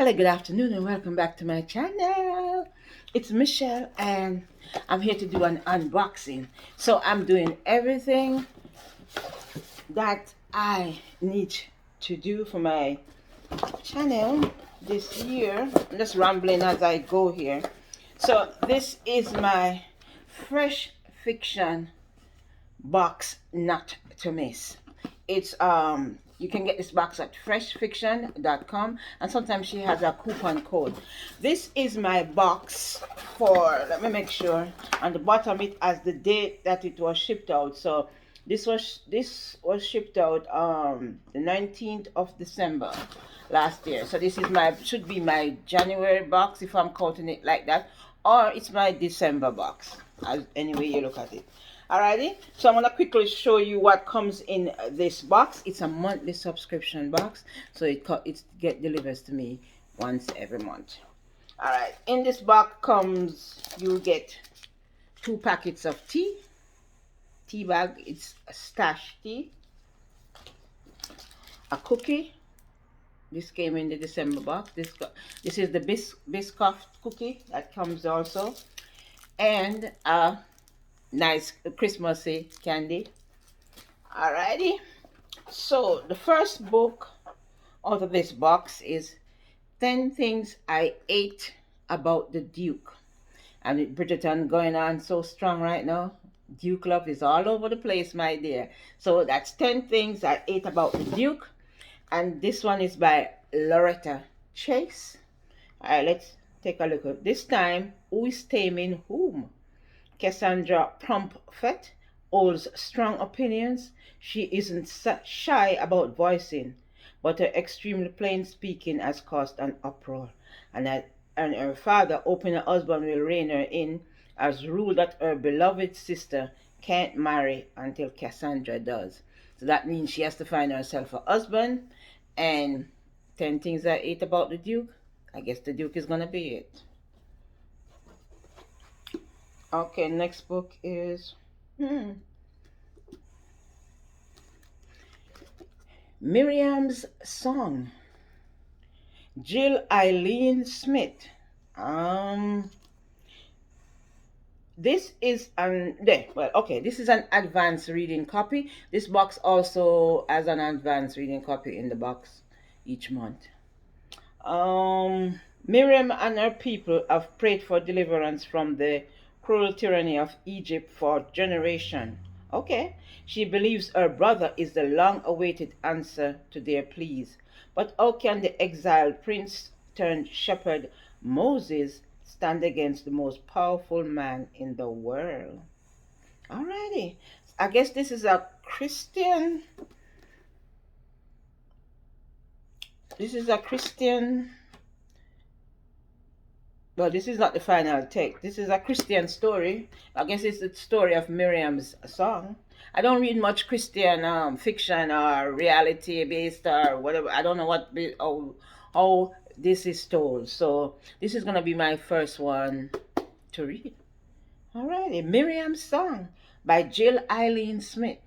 Hello, good afternoon, and welcome back to my channel. It's Michelle, and I'm here to do an unboxing. So I'm doing everything that I need to do for my channel this year. I'm just rambling as I go here. So this is my Fresh Fiction box not to miss. It's you can get this box at freshfiction.com, and sometimes she has a coupon code. This is my box for, let me make sure, on the bottom it has the date that it was shipped out. So this was shipped out the 19th of December last year. So this is my, should be my January box if I'm counting it like that, or it's my December box, as any way you look at it. Alrighty, so I'm gonna quickly show you what comes in this box. It's a monthly subscription box, so it get delivers to me once every month. Alright, in this box comes, you get 2 packets of tea bag. It's a stash tea, a cookie. This came in the December box. This is the Biscoff cookie that comes also, and a nice Christmassy candy. Alrighty. So the first book out of this box is 10 Things I Ate About the Duke. And Bridgerton going on so strong right now. Duke love is all over the place, my dear. So that's 10 Things I Ate About the Duke. And this one is by Loretta Chase. Alright, let's take a look at this time. Who is taming whom? Cassandra Plumpfett holds strong opinions she isn't shy about voicing, but her extremely plain speaking has caused an uproar, and her father, hoping her husband will rein her in, has ruled that her beloved sister can't marry until Cassandra does. So that means she has to find herself a husband, and 10 Things I Ate About the Duke, I guess the Duke is gonna be it. Okay, next book is Miriam's Song. Jill Eileen Smith. This is this is an advanced reading copy. This box also has an advanced reading copy in the box each month. Miriam and her people have prayed for deliverance from the cruel tyranny of Egypt for generations. Okay, she believes her brother is the long-awaited answer to their pleas. But how can the exiled prince turned shepherd Moses stand against the most powerful man in the world? Alrighty, I guess this is a Christian. This is a Christian. Well, this is not the final text. This is a Christian story. I guess it's the story of Miriam's song. I don't read much Christian fiction or reality based or whatever. I don't know how this is told. So this is gonna be my first one to read. Alrighty, Miriam's Song by Jill Eileen Smith.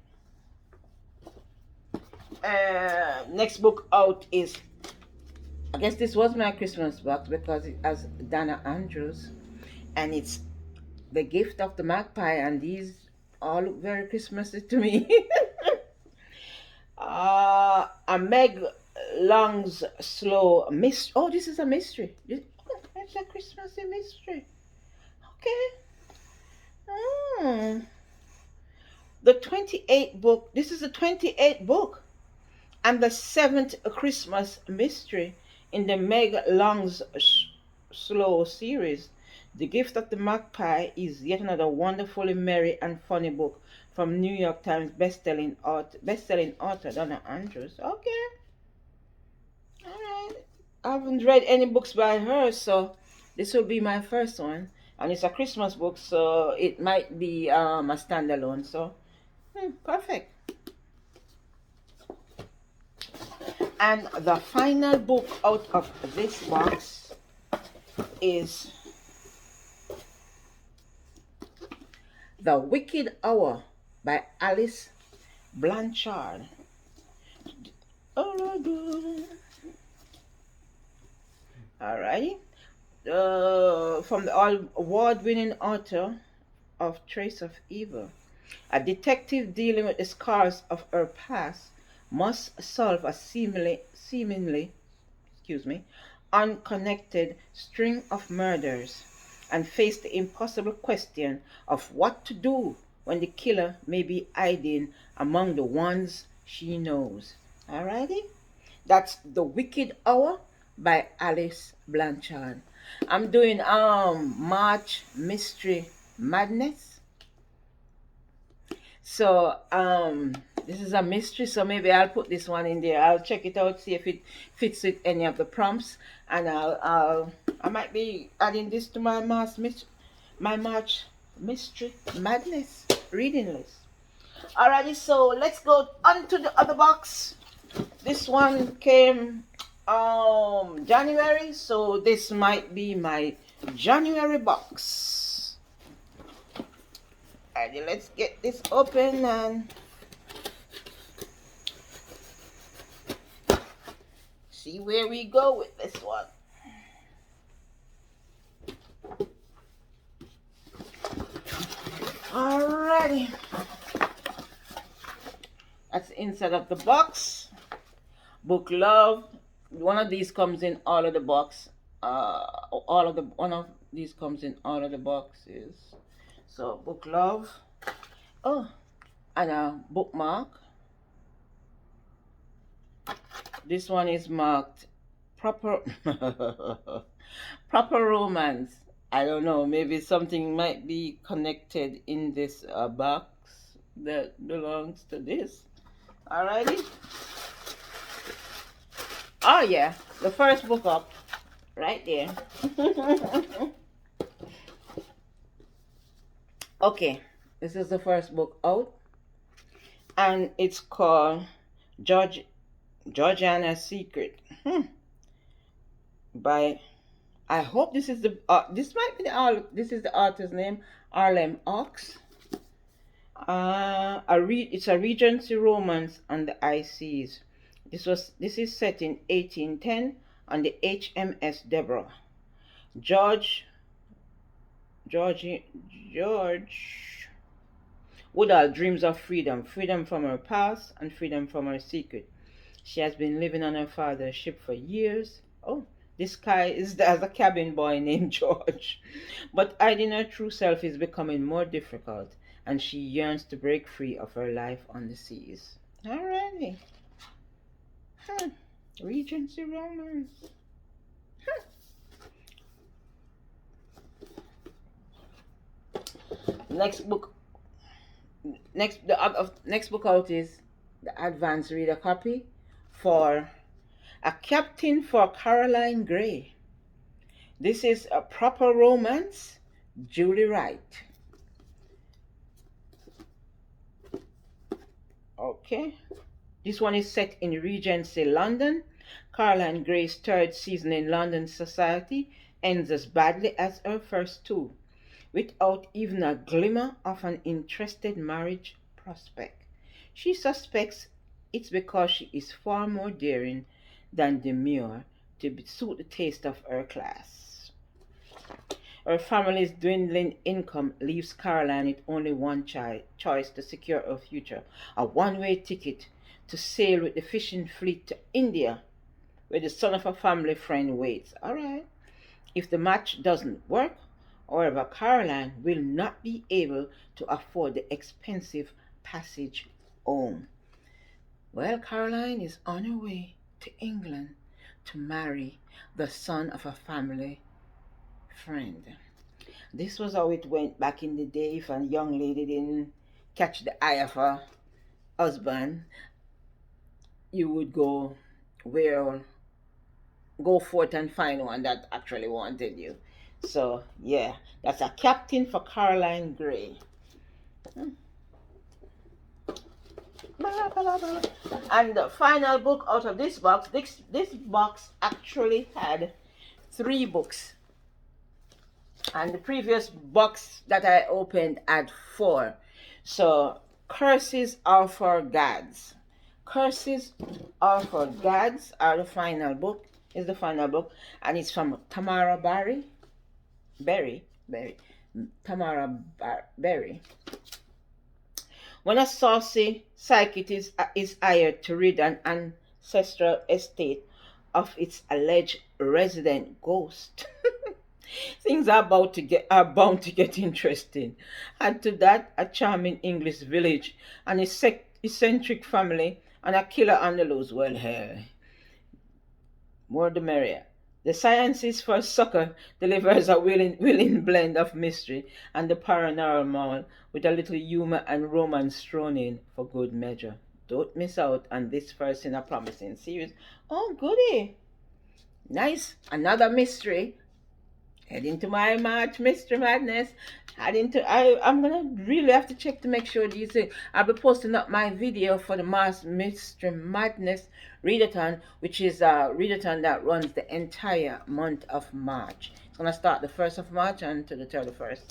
Next book out is, I guess this was my Christmas box because it has Donna Andrews, and it's The Gift of the Magpie, and these all look very Christmassy to me. A Meg Long's Slow Mystery. Oh, this is a mystery. It's a Christmassy mystery. Okay. The 28th book. This is the 28th book and the 7th Christmas mystery in the Meg Long's Slow series. The Gift of the Magpie is yet another wonderfully merry and funny book from New York Times best-selling author Donna Andrews. Okay. Alright. I haven't read any books by her, so this will be my first one. And it's a Christmas book, so it might be a standalone. So, perfect. And the final book out of this box is The Wicked Hour by Alice Blanchard. Alrighty. From the award-winning author of Trace of Evil. A detective dealing with the scars of her past must solve a seemingly, excuse me, unconnected string of murders and face the impossible question of what to do when the killer may be hiding among the ones she knows. Alrighty? That's The Wicked Hour by Alice Blanchard. I'm doing March Mystery Madness. So this is a mystery, so maybe I'll put this one in there. I'll check it out, see if it fits with any of the prompts, and I might be adding this to my March Mystery Madness reading list. Alrighty, so let's go on to the other box. This one came January, so this might be my January box. Alrighty, let's get this open and see where we go with this one. Alrighty. That's the inside of the box. Book Love. One of these comes in all of the box. One of these comes in all of the boxes. So Book Love. Oh, and a bookmark. This one is marked proper proper romance. I don't know, maybe something might be connected in this box that belongs to this. Alrighty. Oh yeah, the first book up, right there. Okay, this is the first book out, and it's called Georgiana's Secret. By, I hope this is this might be this is the author's name, Arlem Ox. It's a Regency romance on the high seas. This is set in 1810 on the HMS Deborah. George Woodall dreams of freedom, freedom from her past and freedom from her secret. She has been living on her father's ship for years. Oh, this guy is as a cabin boy named George. But hiding her true self is becoming more difficult, and she yearns to break free of her life on the seas. Alrighty. Regency romance. Next book next book out is the advanced reader copy for A Captain for Caroline Gray. This is a proper romance, Julie Wright. Okay. This one is set in Regency, London. Caroline Gray's third season in London society ends as badly as her first two, without even a glimmer of an interested marriage prospect. She suspects it's because she is far more daring than demure to suit the taste of her class. Her family's dwindling income leaves Caroline with only one choice to secure her future: a one-way ticket to sail with the fishing fleet to India, where the son of a family friend waits. All right. If the match doesn't work, however, Caroline will not be able to afford the expensive passage home. Well, Caroline is on her way to England to marry the son of a family friend. This was how it went back in the day. If a young lady didn't catch the eye of her husband, you would go forth and find one that actually wanted you. So yeah, that's A Captain for Caroline Gray. And the final book out of this box, this box actually had 3 books, and the previous box that I opened had 4. So Curses Are for Gods. Curses Are for Gods are the final book. is the final book, and it's from Tamara Berry. Tamara Berry. When a saucy psychic is hired to rid an ancestral estate of its alleged resident ghost, things are bound to get interesting. Add to that a charming English village, an eccentric family, and a killer on the loose. Well, hey, more the merrier. The Sciences for Sucker delivers a willing blend of mystery and the paranormal with a little humor and romance thrown in for good measure. Don't miss out on this first in a promising series. Oh, goody! Nice. Another mystery. Heading to my March Mystery Madness. I'm gonna really have to check to make sure these things. I'll be posting up my video for the March Mystery Madness readathon, which is a readathon that runs the entire month of March. It's gonna start the 1st of March until the 31st.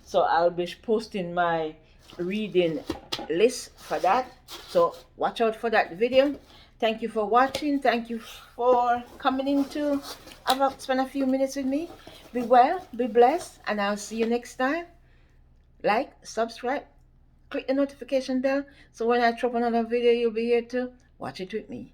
So I'll be posting my reading list for that. So watch out for that video. Thank you for watching. Thank you for coming in to spend a few minutes with me. Be well, be blessed, and I'll see you next time. Like, subscribe, click the notification bell so when I drop another video, you'll be here to watch it with me.